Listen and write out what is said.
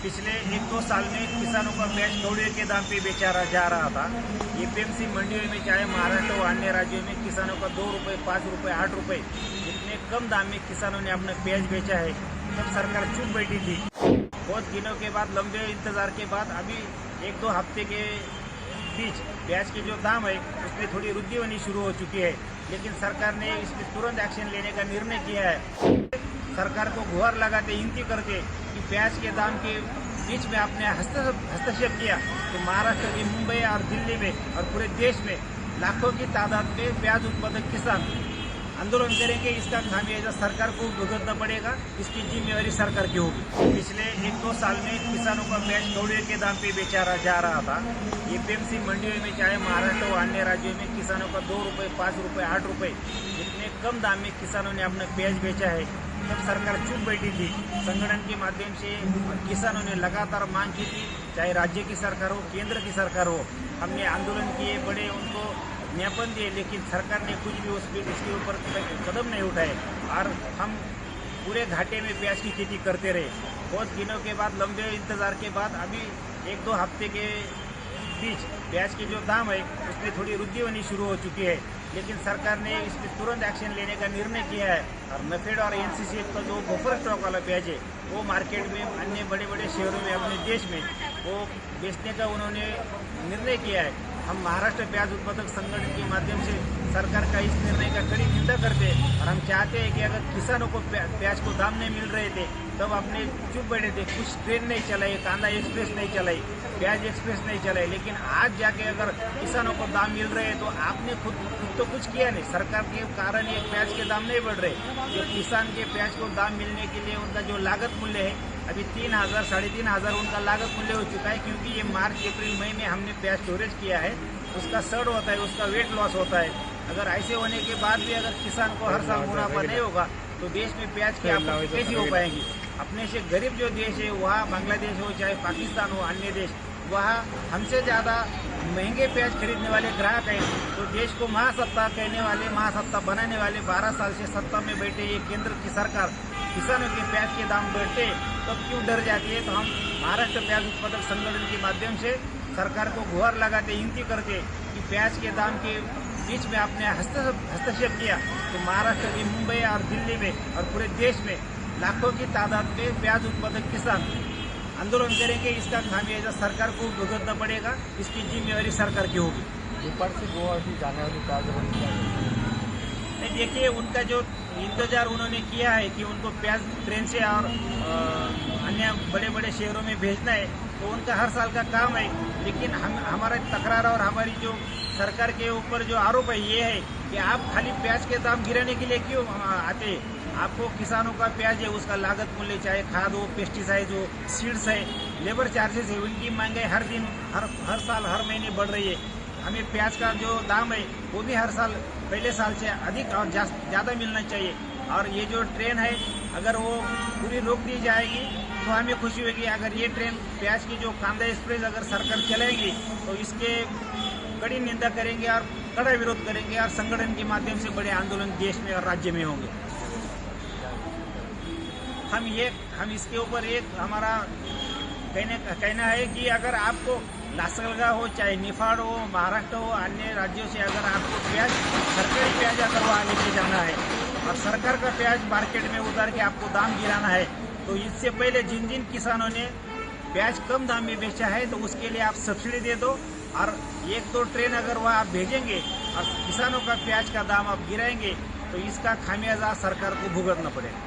पिछले 1-2 साल में किसानों का प्याज कौड़ियों के दाम पे बेचा जा रहा था। एपीएमसी मंडियों में चाहे महाराष्ट्र व अन्य राज्यों में किसानों का 2 रुपये, 5 रुपये, 8 रुपये इतने कम दाम में किसानों ने अपना प्याज बेचा है। तब सरकार चुप बैठी थी। बहुत दिनों के बाद, लंबे इंतजार के बाद अभी 1-2 हफ्ते के बीच प्याज के जो दाम है उसमें थोड़ी वृद्धि होनी शुरू हो चुकी है। लेकिन सरकार ने इस पर तुरंत एक्शन लेने का निर्णय किया है। सरकार को गुहार लगाते, विनती करके कि प्याज के दाम के बीच में आपने हस्तक्षेप किया तो महाराष्ट्र की मुंबई और दिल्ली में और पूरे देश में लाखों की तादाद में प्याज उत्पादक किसान आंदोलन करेंगे। इसका खामियाजा सरकार को भुगतना पड़ेगा। इसकी जिम्मेवारी सरकार की होगी। पिछले 1-2 साल में किसानों का प्याज कौड़ियों के दाम पे बेचा जा रहा था। एपीएमसी मंडियों में चाहे महाराष्ट्र व अन्य राज्यों में किसानों का 2 रुपये, 5 रुपये, 8 रुपये इतने कम दाम में किसानों ने अपना प्याज बेचा है। तब सरकार चुप बैठी थी। संगठन के माध्यम से किसानों ने लगातार मांग की थी, चाहे राज्य की सरकार हो, केंद्र की सरकार हो। हमने आंदोलन किए, बड़े उनको ज्ञापन दिए, लेकिन सरकार ने कुछ भी उसके ऊपर कदम नहीं उठाए और हम पूरे घाटे में प्याज की खेती करते रहे। बहुत दिनों के बाद, लंबे इंतजार के बाद अभी 1-2 हफ्ते के बीच प्याज के जो दाम है उसमें थोड़ी वृद्धि होनी शुरू हो चुकी है। लेकिन सरकार ने इस पर तुरंत एक्शन लेने का निर्णय किया है और नफेड और एनसीसी का जो बफर स्टॉक वाला प्याज है वो मार्केट में, अन्य बड़े बड़े शहरों में, अपने देश में वो बेचने का उन्होंने निर्णय किया है। हम महाराष्ट्र प्याज उत्पादक संगठन के माध्यम से सरकार का इस निर्णय का कड़ी निंदा करते हैं और हम चाहते हैं कि अगर किसानों को प्याज को दाम नहीं मिल रहे थे तब अपने चुप बैठे थे। कुछ ट्रेन नहीं चलाई, कांदा एक्सप्रेस नहीं चलाई, प्याज एक्सप्रेस नहीं चलाई, लेकिन आज जाके अगर किसानों को दाम मिल रहे हैं तो आपने खुद तो कुछ किया नहीं। सरकार के कारण ये प्याज के दाम नहीं बढ़ रहे। जो किसान के प्याज को दाम मिलने के लिए उनका जो लागत मूल्य है अभी 3,000, 3,500 उनका लागत मूल्य हो चुका है, क्योंकि ये मार्च, अप्रैल, मई में हमने प्याज स्टोरेज किया है। उसका सड़ होता है, उसका वेट लॉस होता है। अगर ऐसे होने के बाद भी अगर किसान को हर साल मुनाफा नहीं होगा तो देश में प्याज की आपूर्ति कैसी हो पाएगी। अपने से गरीब जो देश है, वहाँ बांग्लादेश हो, चाहे पाकिस्तान हो, अन्य देश, वहाँ हमसे ज़्यादा महंगे प्याज खरीदने वाले ग्राहक हैं। तो देश को महासत्ता कहने वाले, महासत्ता बनाने वाले 12 साल से सत्ता में बैठे ये केंद्र की सरकार किसानों के प्याज के दाम बढ़ते तब क्यों डर जाती है। तो हम महाराष्ट्र प्याज उत्पादक संगठन के माध्यम से सरकार को गुहार लगाते, विनती करते कि प्याज के दाम के बीच में आपने हस्तक्षेप किया तो महाराष्ट्र की मुंबई और दिल्ली में और पूरे देश में लाखों की तादाद में प्याज उत्पादक किसान आंदोलन करेंगे। इसका खामियाजा सरकार को भुगतना पड़ेगा। इसकी जिम्मेवारी सरकार की होगी। ऊपर से गोवा की जाने वाली प्याज नहीं, देखिए, उनका जो इंतजार उन्होंने किया है कि उनको प्याज ट्रेन से और अन्य बड़े बड़े शहरों में भेजना है, तो उनका हर साल का काम है। लेकिन हमारा तकरार और हमारी जो सरकार के ऊपर जो आरोप है ये है कि आप खाली प्याज के दाम गिराने के लिए क्यों आते हैं। आपको किसानों का प्याज है उसका लागत मूल्य, चाहे खाद हो, पेस्टिसाइड हो, सीड्स है, लेबर चार्जेस है, उनकी महंगाई हर दिन, हर साल, हर महीने बढ़ रही है। हमें प्याज का जो दाम है वो भी हर साल पहले साल से अधिक और ज़्यादा मिलना चाहिए। और ये जो ट्रेन है अगर वो पूरी रोक दी जाएगी तो हमें खुशी होगी। अगर ये ट्रेन प्याज की जो कांदा एक्सप्रेस अगर सरकार चलाएगी तो इसके कड़ी निंदा करेंगे और कड़ा विरोध करेंगे और संगठन के माध्यम से बड़े आंदोलन देश में और राज्य में होंगे। हम इसके ऊपर एक हमारा कहना है कि अगर आपको लासलगा हो, चाहे निफाड़ हो, महाराष्ट्र हो, अन्य राज्यों से अगर आपको प्याज, सरकारी प्याज अगर वहाँ लेके जाना है और सरकार का प्याज मार्केट में उतार के आपको दाम गिराना है तो इससे पहले जिन जिन किसानों ने प्याज कम दाम में बेचा है तो उसके लिए आप सब्सिडी दे दो और 1-2 ट्रेन अगर वहाँ आप भेजेंगे और किसानों का प्याज का दाम आप गिराएंगे तो इसका खामियाजा सरकार को भुगतना पड़ेगा।